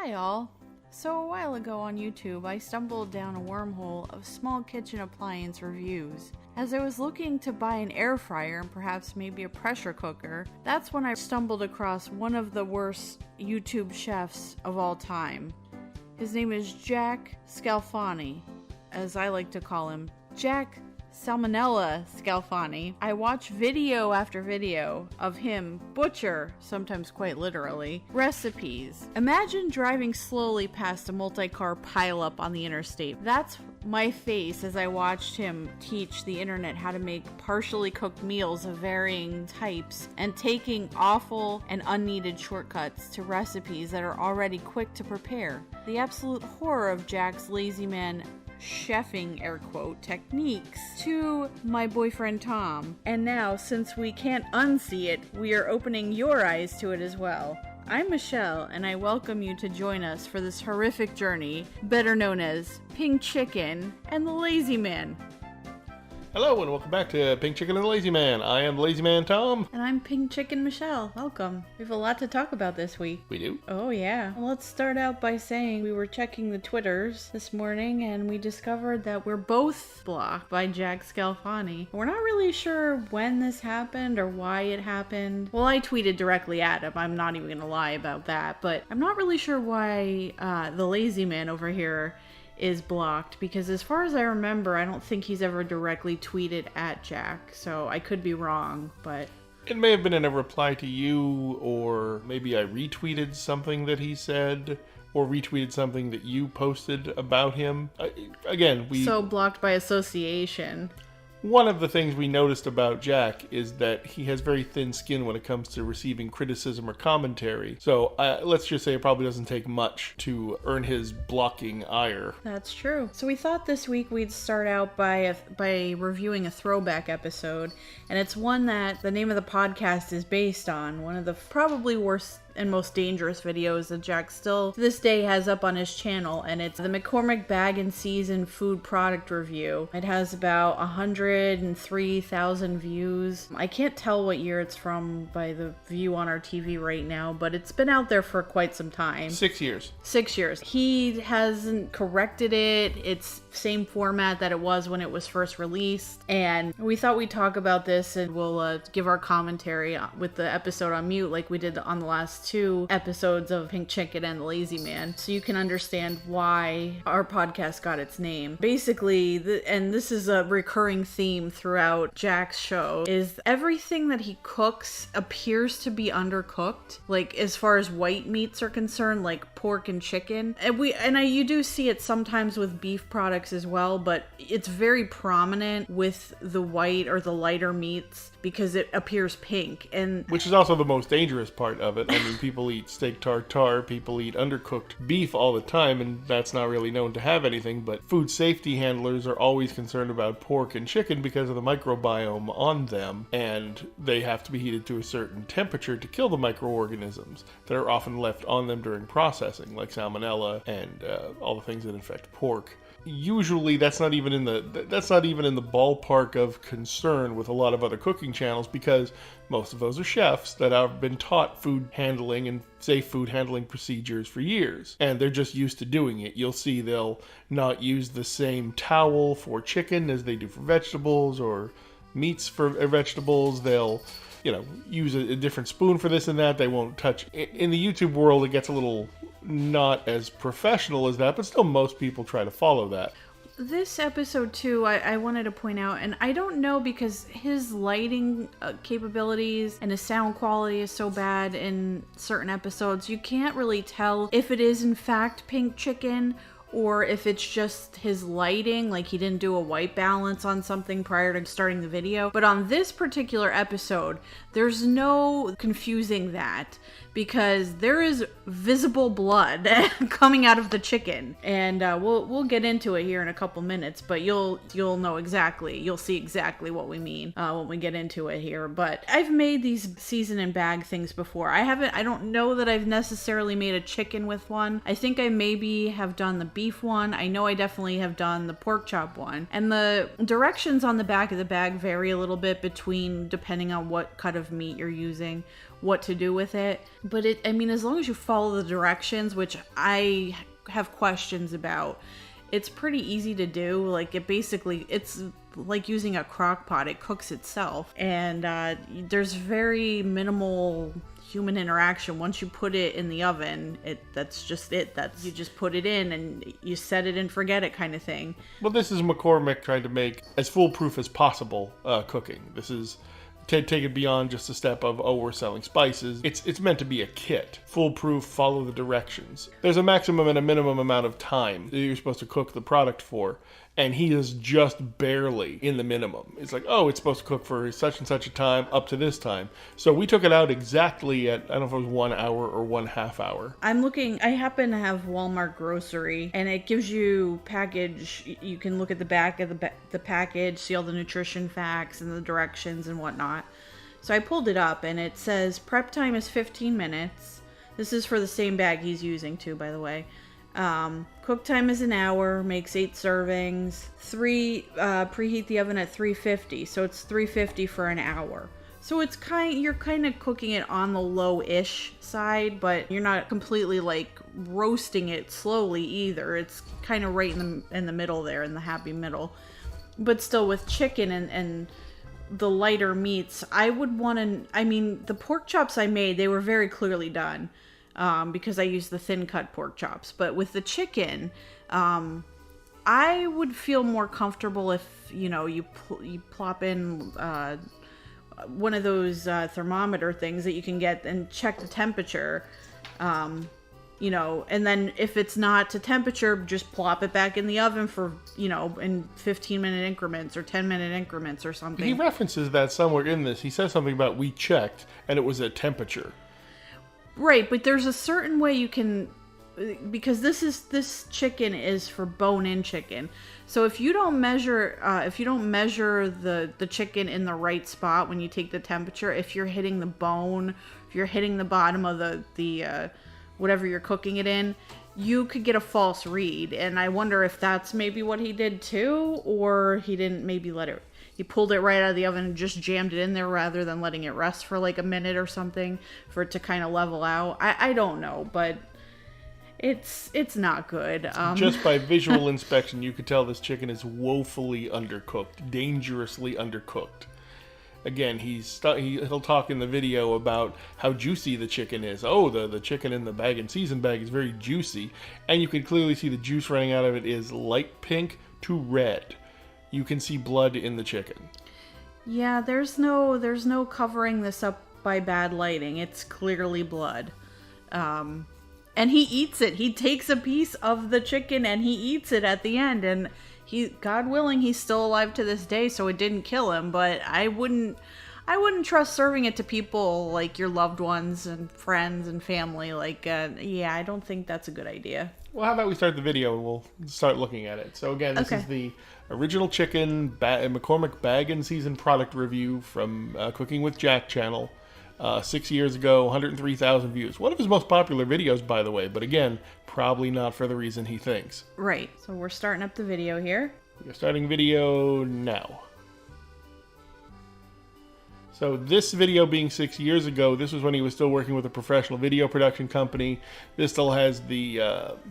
Hi all. So a while ago on YouTube, I stumbled down a wormhole of small kitchen appliance reviews. As I was looking to buy an air fryer and perhaps maybe a pressure cooker, that's when I stumbled across one of the worst YouTube chefs of all time. His name is Jack Scalfani, as I like to call him, Jack Salmonella Scalfani. I watch video after video of him butcher, sometimes quite literally, recipes. Imagine driving slowly past a multi-car pileup on the interstate. That's my face as I watched him teach the internet how to make partially cooked meals of varying types and taking awful and unneeded shortcuts to recipes that are already quick to prepare. The absolute horror of Jack's lazy man chefing, air quote, techniques to my boyfriend Tom. And now, since we can't unsee it, we are opening your eyes to it as well. I'm Michelle, and I welcome you to join us for this horrific journey, better known as Pink Chicken and the Lazy Man. Hello and welcome back to Pink Chicken and the Lazy Man. I am the Lazy Man Tom. And I'm Pink Chicken Michelle. Welcome. We have a lot to talk about this week. We do? Oh yeah. Well, let's start out by saying we were checking the Twitters this morning and we discovered that we're both blocked by Jack Scalfani. We're not really sure when this happened or why it happened. Well, I tweeted directly at him. I'm not even gonna lie about that, but I'm not really sure why the Lazy Man over here is blocked, because as far as I remember, I don't think he's ever directly tweeted at Jack, so I could be wrong, but it may have been in a reply to you, or maybe I retweeted something that he said, or retweeted something that you posted about him. So blocked by association. One of the things we noticed about Jack is that he has very thin skin when it comes to receiving criticism or commentary. So let's just say it probably doesn't take much to earn his blocking ire. That's true. So we thought this week we'd start out by reviewing a throwback episode. And it's one that the name of the podcast is based on. One of the probably worst and most dangerous videos that Jack still to this day has up on his channel, and it's the McCormick Bag N season food product review. It has about 103,000 views. I can't tell what year it's from by the view on our TV right now, but it's been out there for quite some time. 6 years. 6 years. He hasn't corrected it. It's same format that it was when it was first released, and we thought we'd talk about this and we'll give our commentary with the episode on mute like we did on the last 2 episodes of Pink Chicken and the Lazy Man, so you can understand why our podcast got its name. Basically, and this is a recurring theme throughout Jack's show, is everything that he cooks appears to be undercooked, like as far as white meats are concerned, like pork and chicken. And you do see it sometimes with beef products as well, but it's very prominent with the white or the lighter meats because it appears pink, and which is also the most dangerous part of it. I mean, people eat steak tartare, people eat undercooked beef all the time, and that's not really known to have anything, but food safety handlers are always concerned about pork and chicken because of the microbiome on them, and they have to be heated to a certain temperature to kill the microorganisms that are often left on them during processing, like salmonella and all the things that infect pork. Usually that's not even in the ballpark of concern with a lot of other cooking channels, because most of those are chefs that have been taught food handling and safe food handling procedures for years, and they're just used to doing it. You'll see they'll not use the same towel for chicken as they do for vegetables, or meats for vegetables. They'll use a different spoon for this and that. They won't touch. In the YouTube world, it gets a little not as professional as that, but still most people try to follow that. This episode too, I wanted to point out, and I don't know because his lighting capabilities and his sound quality is so bad in certain episodes, you can't really tell if it is in fact Pink Chicken or if it's just his lighting, like he didn't do a white balance on something prior to starting the video. But on this particular episode, there's no confusing that, because there is visible blood coming out of the chicken, and we'll get into it here in a couple minutes, but you'll see exactly what we mean when we get into it here. But I've made these season and bag things before. I don't know that I've necessarily made a chicken with one. I think I maybe have done the beef one. I know I definitely have done the pork chop one. And the directions on the back of the bag vary a little bit depending on what cut of meat you're using, what to do with it. But as long as you follow the directions, which I have questions about, it's pretty easy to do. Like, it's like using a crock pot. It cooks itself. And there's very minimal human interaction. Once you put it in the oven, that's just it. You just put it in and you set it and forget it kind of thing. Well, this is McCormick trying to make as foolproof as possible cooking. This is take it beyond just a step of, we're selling spices. It's meant to be a kit. Foolproof, follow the directions. There's a maximum and a minimum amount of time that you're supposed to cook the product for, and he is just barely in the minimum. It's like, it's supposed to cook for such and such a time, up to this time. So we took it out exactly at, I don't know if it was 1 hour or 1/2 hour. I happen to have Walmart grocery, and it gives you package. You can look at the back of the package, see all the nutrition facts and the directions and whatnot. So I pulled it up, and it says prep time is 15 minutes. This is for the same bag he's using too, by the way. Cook time is 1 hour, makes 8 servings. Preheat the oven at 350, so it's 350 for 1 hour. So you're kind of cooking it on the low-ish side, but you're not completely like roasting it slowly either. It's kind of right in the middle there, in the happy middle. But still, with chicken and the lighter meats, I would want to. The pork chops I made, they were very clearly done. Because I use the thin cut pork chops. But with the chicken, I would feel more comfortable if, you plop in one of those thermometer things that you can get and check the temperature, and then if it's not to temperature, just plop it back in the oven for, in 15-minute increments or 10-minute increments or something. He references that somewhere in this. He says something about we checked and it was at temperature. Right, but there's a certain way you can, because this chicken is for bone-in chicken. So if you don't measure the chicken in the right spot when you take the temperature, if you're hitting the bone, if you're hitting the bottom of the whatever you're cooking it in, you could get a false read. And I wonder if that's maybe what he did too, or he didn't maybe he pulled it right out of the oven and just jammed it in there rather than letting it rest for like a minute or something for it to kind of level out. I don't know, but it's not good. Just by visual inspection, you could tell this chicken is woefully undercooked, dangerously undercooked. Again, he'll talk in the video about how juicy the chicken is. The chicken in the Bag N Season bag is very juicy, and you can clearly see the juice running out of it is light pink to red. You can see blood in the chicken. Yeah, there's no covering this up by bad lighting. It's clearly blood. And he eats it. He takes a piece of the chicken and he eats it at the end. And God willing, he's still alive to this day, so it didn't kill him. But I wouldn't trust serving it to people like your loved ones and friends and family. I don't think that's a good idea. Well, how about we start the video and we'll start looking at it. So again, this is the original chicken McCormick Bag N Season product review from Cooking with Jack channel. 6 years ago, 103,000 views. One of his most popular videos, by the way, but again, probably not for the reason he thinks. Right. So we're starting up the video here. We're starting video now. So this video being 6 years ago, this was when he was still working with a professional video production company. This still has the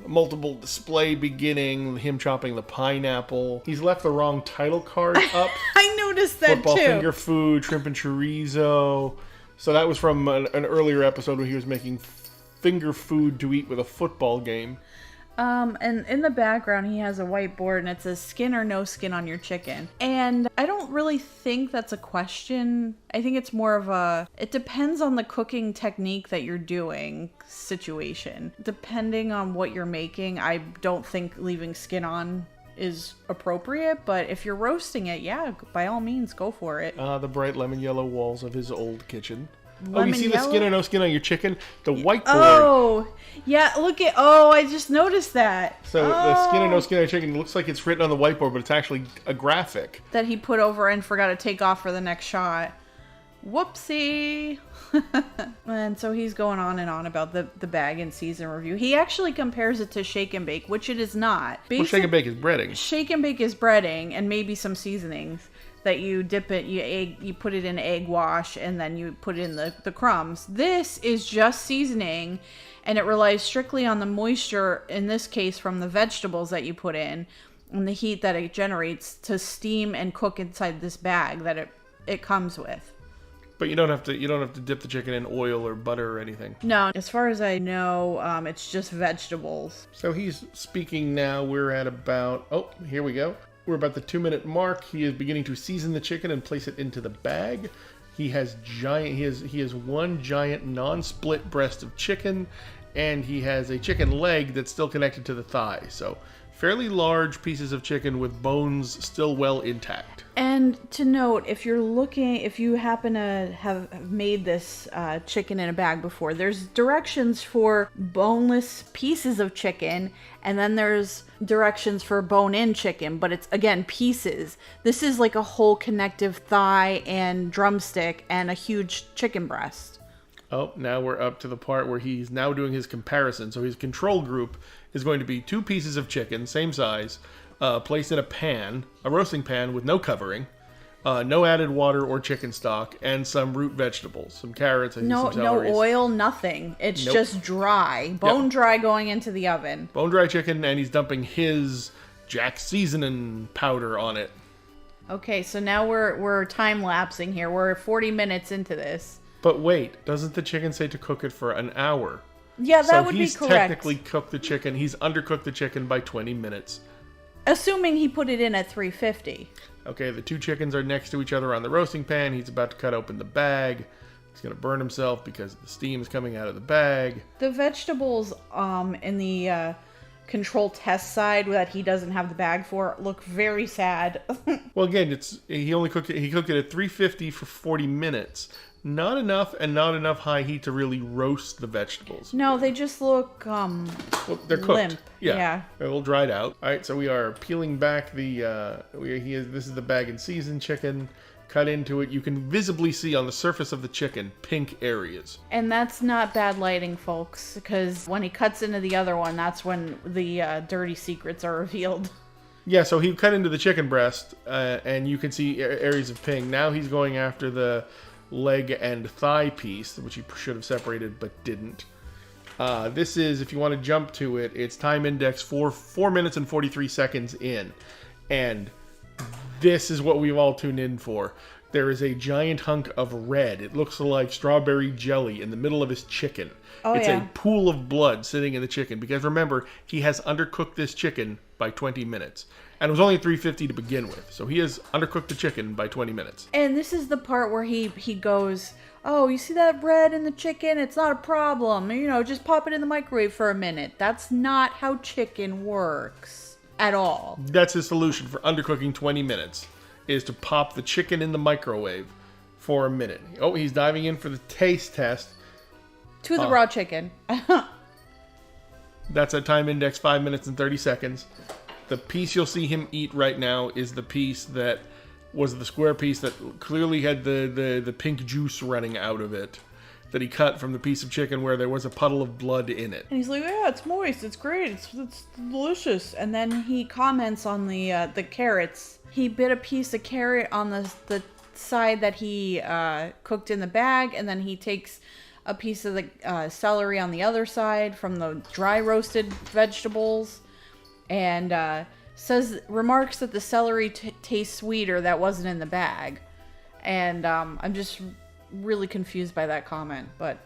multiple display beginning, him chopping the pineapple. He's left the wrong title card up. I noticed that Football too. Finger Food, Shrimp and Chorizo. So that was from an earlier episode where he was making finger food to eat with a football game. And in the background, he has a whiteboard and it says skin or no skin on your chicken. And I don't really think that's a question. I think it's more of it depends on the cooking technique that you're doing situation. Depending on what you're making, I don't think leaving skin on is appropriate, but if you're roasting it, yeah, by all means, go for it. The bright lemon yellow walls of his old kitchen. Lemon you see yellow? The skin or no skin on your chicken? The whiteboard. Oh, yeah, I just noticed that. So the skin or no skin on your chicken looks like it's written on the whiteboard, but it's actually a graphic. That he put over and forgot to take off for the next shot. Whoopsie. And so he's going on and on about the bag and season review. He actually compares it to shake and bake, which it is not. Well, shake and bake is breading. Shake and bake is breading and maybe some seasonings that you dip it, you put it in egg wash, and then you put in the crumbs. This is just seasoning, and it relies strictly on the moisture, in this case from the vegetables that you put in, and the heat that it generates to steam and cook inside this bag that it comes with. But you don't have to dip the chicken in oil or butter or anything. No, as far as I know, it's just vegetables. So he's speaking now. We're at about, here we go. We're about the 2-minute mark. He is beginning to season the chicken and place it into the bag. He has one giant non-split breast of chicken, and he has a chicken leg that's still connected to the thigh. So fairly large pieces of chicken with bones still well intact. And to note, if you happen to have made this chicken in a bag before, there's directions for boneless pieces of chicken, and then there's directions for bone-in chicken, but it's, again, pieces. This is like a whole connective thigh and drumstick and a huge chicken breast. Oh, now we're up to the part where he's now doing his comparison. So his control group is going to be 2 pieces of chicken, same size, placed in a roasting pan with no covering, no added water or chicken stock, and some root vegetables, some carrots, and some celery. No oil, nothing. It's just dry, bone dry, going into the oven. Bone dry chicken, and he's dumping his Jack seasoning powder on it. Okay, so now we're time lapsing here. We're 40 minutes into this. But wait, doesn't the chicken say to cook it for an hour? Yeah, that would be correct. So he's technically cooked the chicken. He's undercooked the chicken by 20 minutes. Assuming he put it in at 350. Okay, the 2 chickens are next to each other on the roasting pan. He's about to cut open the bag. He's going to burn himself because the steam is coming out of the bag. The vegetables in the control test side that he doesn't have the bag for look very sad. Well, again, he cooked it at 350 for 40 minutes. Not enough high heat to really roast the vegetables. No, they just look they're cooked. Limp. Yeah. They're a little dried out. All right, so we are peeling back this is the bag and seasoned chicken. Cut into it. You can visibly see on the surface of the chicken pink areas. And that's not bad lighting, folks, because when he cuts into the other one, that's when the dirty secrets are revealed. Yeah, so he cut into the chicken breast, and you can see areas of pink. Now he's going after the leg and thigh piece, which he should have separated but didn't. This is, if you want to jump to it, it's time index 4 minutes and 43 seconds in. And this is what we've all tuned in for. There is a giant hunk of red. It looks like strawberry jelly in the middle of his chicken. It's a pool of blood sitting in the chicken. Because remember, he has undercooked this chicken by 20 minutes. And it was only 350 to begin with. So he has undercooked the chicken by 20 minutes. And this is the part where he goes, oh, you see that red in the chicken? It's not a problem. Just pop it in the microwave for a minute. That's not how chicken works at all. That's his solution for undercooking 20 minutes, is to pop the chicken in the microwave for a minute. Oh, he's diving in for the taste test. To the raw chicken. That's at time index 5 minutes and 30 seconds. The piece you'll see him eat right now is the piece that was the square piece that clearly had the pink juice running out of it, that he cut from the piece of chicken where there was a puddle of blood in it. And he's like, yeah, it's moist, it's great, it's delicious. And then he comments on the carrots. He bit a piece of carrot on the side that he cooked in the bag, and then he takes a piece of the celery on the other side from the dry roasted vegetables, and remarks that the celery tastes sweeter that wasn't in the bag. And I'm just really confused by that comment, but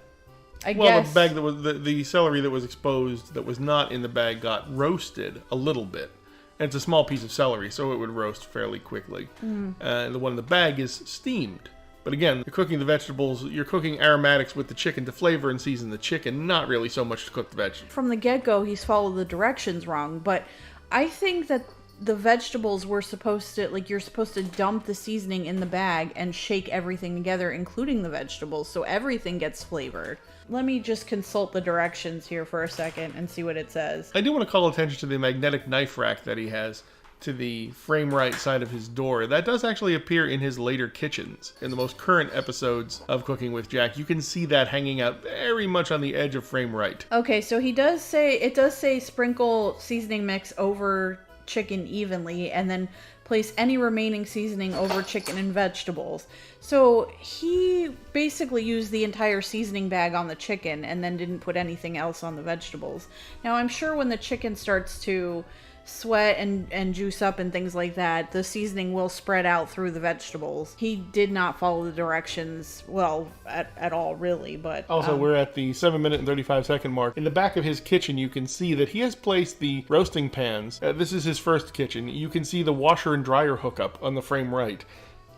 I guess the bag that was the celery that was exposed that was not in the bag got roasted a little bit. And it's a small piece of celery, so it would roast fairly quickly. And the one in the bag is steamed. But again, you're cooking the vegetables, you're cooking aromatics with the chicken to flavor and season the chicken, not really so much to cook the vegetables. From the get-go, he's followed the directions wrong, but I think that the vegetables were supposed to, you're supposed to dump the seasoning in the bag and shake everything together, including the vegetables, so everything gets flavored. Let me just consult the directions here for a second and see what it says. I do want to call attention to the magnetic knife rack that he has. to the frame right side of his door. That does actually appear in his later kitchens. In the most current episodes of Cooking with Jack, you can see that hanging out very much on the edge of frame right. Okay, so it does say sprinkle seasoning mix over chicken evenly and then place any remaining seasoning over chicken and vegetables. So he basically used the entire seasoning bag on the chicken and then didn't put anything else on the vegetables. Now I'm sure when the chicken starts to sweat and juice up and things like that, the seasoning will spread out through the vegetables. He did not follow the directions at all, really. But also, we're at the 7-minute and 35-second mark. In the back of his kitchen, you can see that he has placed the roasting pans. This is his first kitchen. You can see the washer and dryer hookup on the frame right.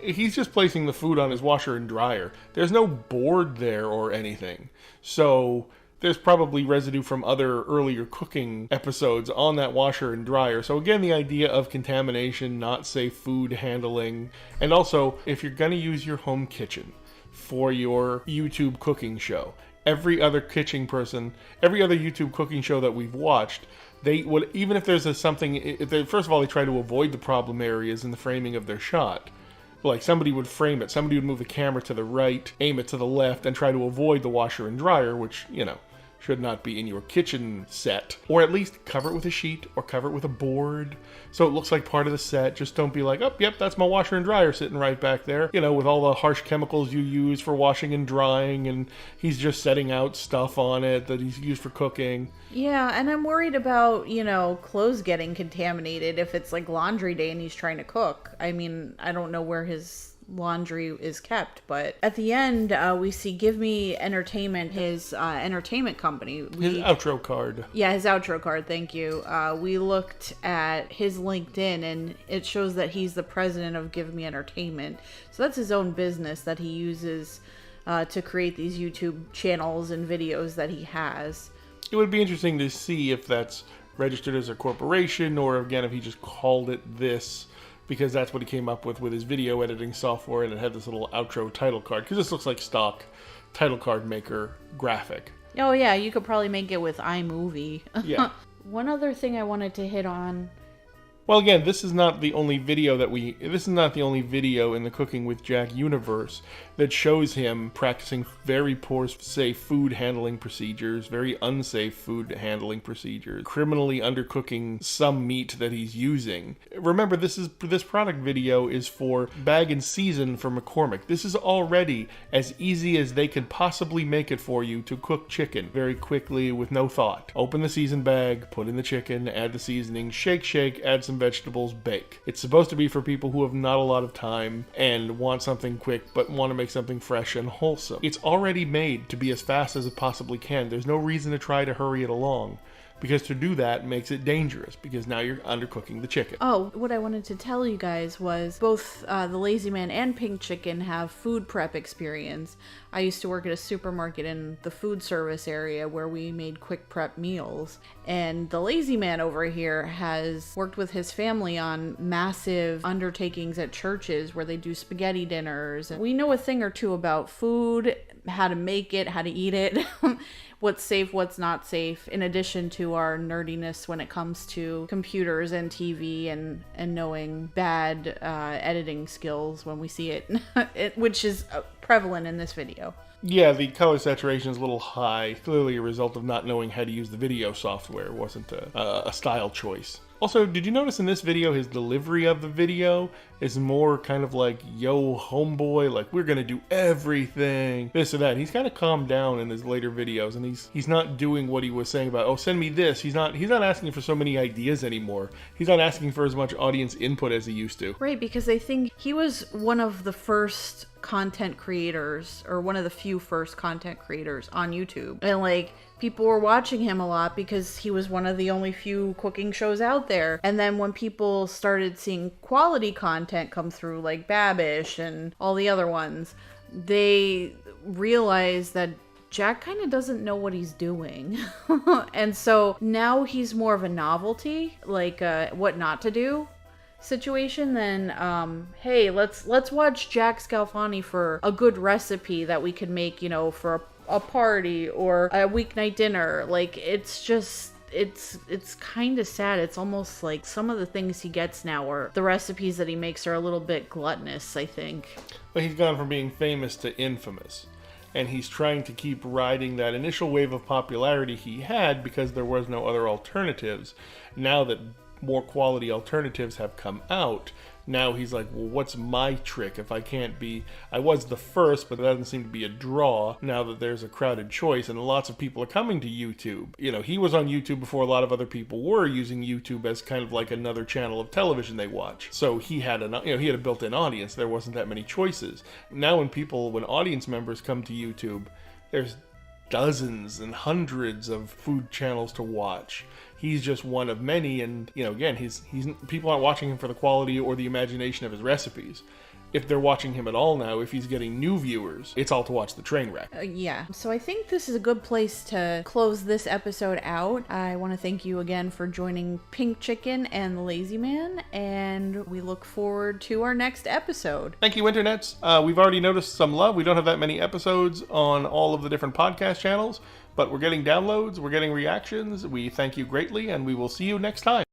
He's just placing the food on his washer and dryer. There's no board there or anything. So there's probably residue from other earlier cooking episodes on that washer and dryer. So again, the idea of contamination, not safe food handling, and also, if you're going to use your home kitchen for your YouTube cooking show, every other YouTube cooking show that we've watched, they would, even if there's first of all, they try to avoid the problem areas in the framing of their shot. Like, somebody would frame it, somebody would move the camera to the right, aim it to the left, and try to avoid the washer and dryer, which, should not be in your kitchen set. Or at least cover it with a sheet or cover it with a board so it looks like part of the set. Just don't be like, oh, yep, that's my washer and dryer sitting right back there. With all the harsh chemicals you use for washing and drying, and he's just setting out stuff on it that he's used for cooking. Yeah, and I'm worried about, clothes getting contaminated if it's like laundry day and he's trying to cook. I mean, I don't know where his laundry is kept, but at the end we see Give Me Entertainment, his entertainment company. His outro card. Yeah, his outro card, thank you. We looked at his LinkedIn and it shows that he's the president of Give Me Entertainment. So that's his own business that he uses to create these YouTube channels and videos that he has. It would be interesting to see if that's registered as a corporation, or again, if he just called it this because that's what he came up with his video editing software, and it had this little outro title card, because this looks like stock title card maker graphic. Oh yeah, you could probably make it with iMovie. Yeah. One other thing I wanted to hit on. Well, again, this is not the only video in the Cooking with Jack universe that shows him practicing very poor safe food handling procedures, very unsafe food handling procedures, criminally undercooking some meat that he's using. Remember, this product video is for Bag N Season for McCormick. This is already as easy as they could possibly make it for you to cook chicken very quickly with no thought. Open the season bag, put in the chicken, add the seasoning, shake, add some vegetables, bake. It's supposed to be for people who have not a lot of time and want something quick but want to make something fresh and wholesome. It's already made to be as fast as it possibly can. There's no reason to try to hurry it along, because to do that makes it dangerous, because now you're undercooking the chicken. Oh, what I wanted to tell you guys was both the Lazy Man and Pink Chicken have food prep experience. I used to work at a supermarket in the food service area where we made quick prep meals. And the Lazy Man over here has worked with his family on massive undertakings at churches where they do spaghetti dinners. We know a thing or two about food, how to make it, how to eat it, what's safe, what's not safe, in addition to our nerdiness when it comes to computers and TV and knowing bad editing skills when we see it, which is prevalent in this video. Yeah, the color saturation is a little high, clearly a result of not knowing how to use the video software. It wasn't a style choice. Also, did you notice in this video his delivery of the video is more kind of like, yo, homeboy, like, we're gonna do everything, this or that. He's kind of calmed down in his later videos, and he's not doing what he was saying about, oh, send me this. He's not asking for so many ideas anymore. He's not asking for as much audience input as he used to. Right, because I think he was one of the first content creators, or one of the few first content creators on YouTube. And like, people were watching him a lot because he was one of the only few cooking shows out there. And then when people started seeing quality content come through, like Babish and all the other ones, they realized that Jack kind of doesn't know what he's doing. And so now he's more of a novelty, like what not to do situation than hey, let's watch Jack Scalfani for a good recipe that we could make, for a party or a weeknight dinner. Like, it's just, it's kind of sad. It's almost like some of the things he gets now, or the recipes that he makes, are a little bit gluttonous, I think. But he's gone from being famous to infamous. And he's trying to keep riding that initial wave of popularity he had because there was no other alternatives. Now that more quality alternatives have come out, now he's like, well, what's my trick if I can't be... I was the first, but it doesn't seem to be a draw now that there's a crowded choice, and lots of people are coming to YouTube. You know, he was on YouTube before a lot of other people were using YouTube as kind of like another channel of television they watch. So he had he had a built-in audience. There wasn't that many choices. Now when audience members come to YouTube, there's dozens and hundreds of food channels to watch. He's just one of many, and again, he's people aren't watching him for the quality or the imagination of his recipes. If they're watching him at all now, if he's getting new viewers, it's all to watch the train wreck. Yeah. So I think this is a good place to close this episode out. I want to thank you again for joining Pink Chicken and the Lazy Man, and we look forward to our next episode. Thank you, Internets. We've already noticed some love. We don't have that many episodes on all of the different podcast channels, but we're getting downloads, we're getting reactions. We thank you greatly, and we will see you next time.